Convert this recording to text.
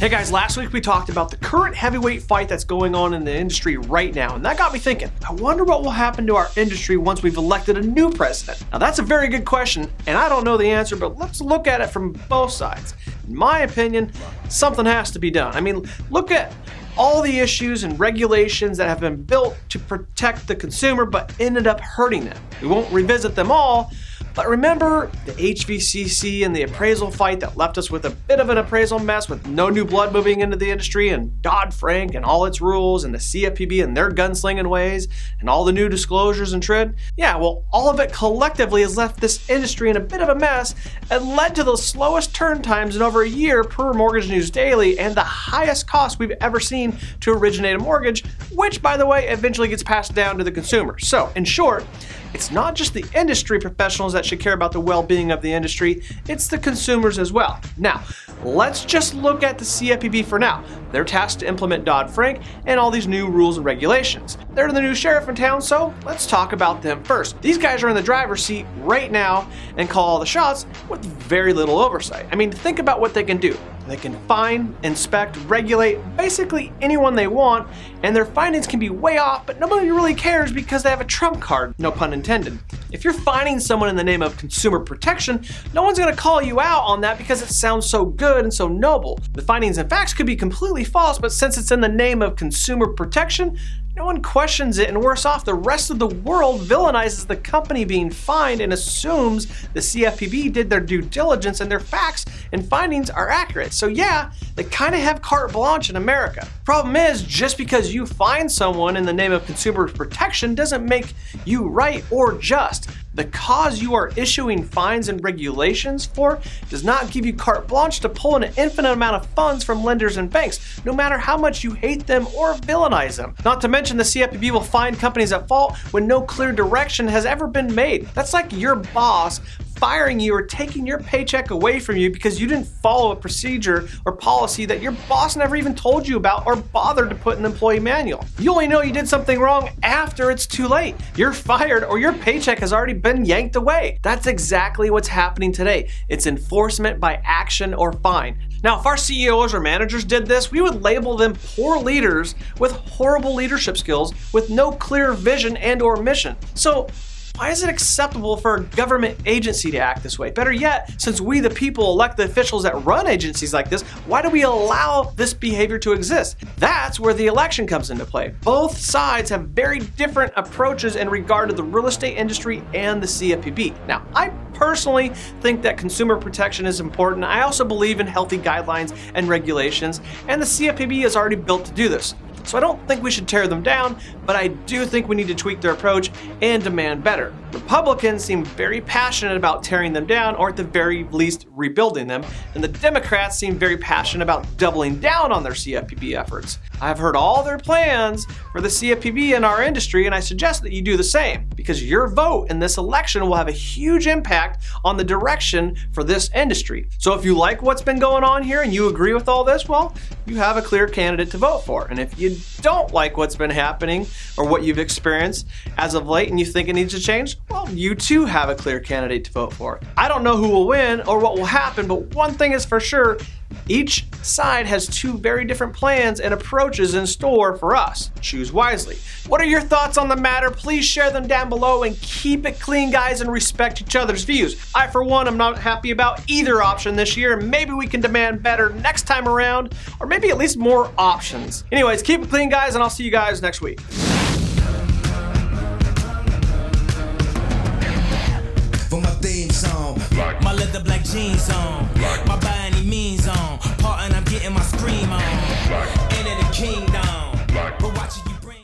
Hey guys, last week we talked about the current heavyweight fight that's going on in the industry right now, and that got me thinking, I wonder what will happen to our industry once we've elected a new president. Now that's a very good question, and I don't know the answer, but let's look at it from both sides. In my opinion, something has to be done. I mean, look at all the issues and regulations that have been built to protect the consumer but ended up hurting them. We won't revisit them all, but remember the HVCC and the appraisal fight that left us with a bit of an appraisal mess with no new blood moving into the industry, and Dodd-Frank and all its rules, and the CFPB and their gunslinging ways, and all the new disclosures and TRID? Yeah, well, all of it collectively has left this industry in a bit of a mess and led to the slowest turn times in over a year per Mortgage News Daily, and the highest cost we've ever seen to originate a mortgage, which, by the way, eventually gets passed down to the consumer. So, in short, it's not just the industry professionals that should care about the well-being of the industry, it's the consumers as well. Now, let's just look at the CFPB for now. They're tasked to implement Dodd-Frank and all these new rules and regulations. They're the new sheriff in town, so let's talk about them first. These guys are in the driver's seat right now and call all the shots with very little oversight. I mean, think about what they can do. They can fine, inspect, regulate basically anyone they want, and their findings can be way off, but nobody really cares because they have a trump card, no pun intended. If you're fining someone in the name of consumer protection, no one's gonna call you out on that because it sounds so good and so noble. The findings and facts could be completely false, but since it's in the name of consumer protection, no one questions it, and worse off, the rest of the world villainizes the company being fined and assumes the CFPB did their due diligence and their facts and findings are accurate. So yeah, they kind of have carte blanche in America. Problem is, just because you fine someone in the name of consumer protection doesn't make you right or just. The cause you are issuing fines and regulations for does not give you carte blanche to pull an infinite amount of funds from lenders and banks, no matter how much you hate them or villainize them. Not to mention the CFPB will find companies at fault when no clear direction has ever been made. That's like your boss firing you or taking your paycheck away from you because you didn't follow a procedure or policy that your boss never even told you about or bothered to put in the employee manual. You only know you did something wrong after it's too late. You're fired or your paycheck has already been yanked away. That's exactly what's happening today. It's enforcement by action or fine. Now, if our CEOs or managers did this, we would label them poor leaders with horrible leadership skills with no clear vision and or mission. So, why is it acceptable for a government agency to act this way? Better yet, since we the people elect the officials that run agencies like this, why do we allow this behavior to exist? That's where the election comes into play. Both sides have very different approaches in regard to the real estate industry and the CFPB. Now, I personally think that consumer protection is important. I also believe in healthy guidelines and regulations, and the CFPB is already built to do this. So I don't think we should tear them down, but I do think we need to tweak their approach and demand better. Republicans seem very passionate about tearing them down, or at the very least rebuilding them, and the Democrats seem very passionate about doubling down on their CFPB efforts. I've heard all their plans for the CFPB in our industry, and I suggest that you do the same, because your vote in this election will have a huge impact on the direction for this industry. So if you like what's been going on here and you agree with all this, well, you have a clear candidate to vote for. And if you don't like what's been happening or what you've experienced as of late and you think it needs to change, well, you too have a clear candidate to vote for. I don't know who will win or what will happen, but one thing is for sure, each side has two very different plans and approaches in store for us. Choose wisely. What are your thoughts on the matter? Please share them down below and keep it clean, guys, and respect each other's views. I, for one, am not happy about either option this year. Maybe we can demand better next time around, or maybe at least more options. Anyways, keep it clean, guys, and I'll see you guys next week. For my theme song, my leather black jeans on.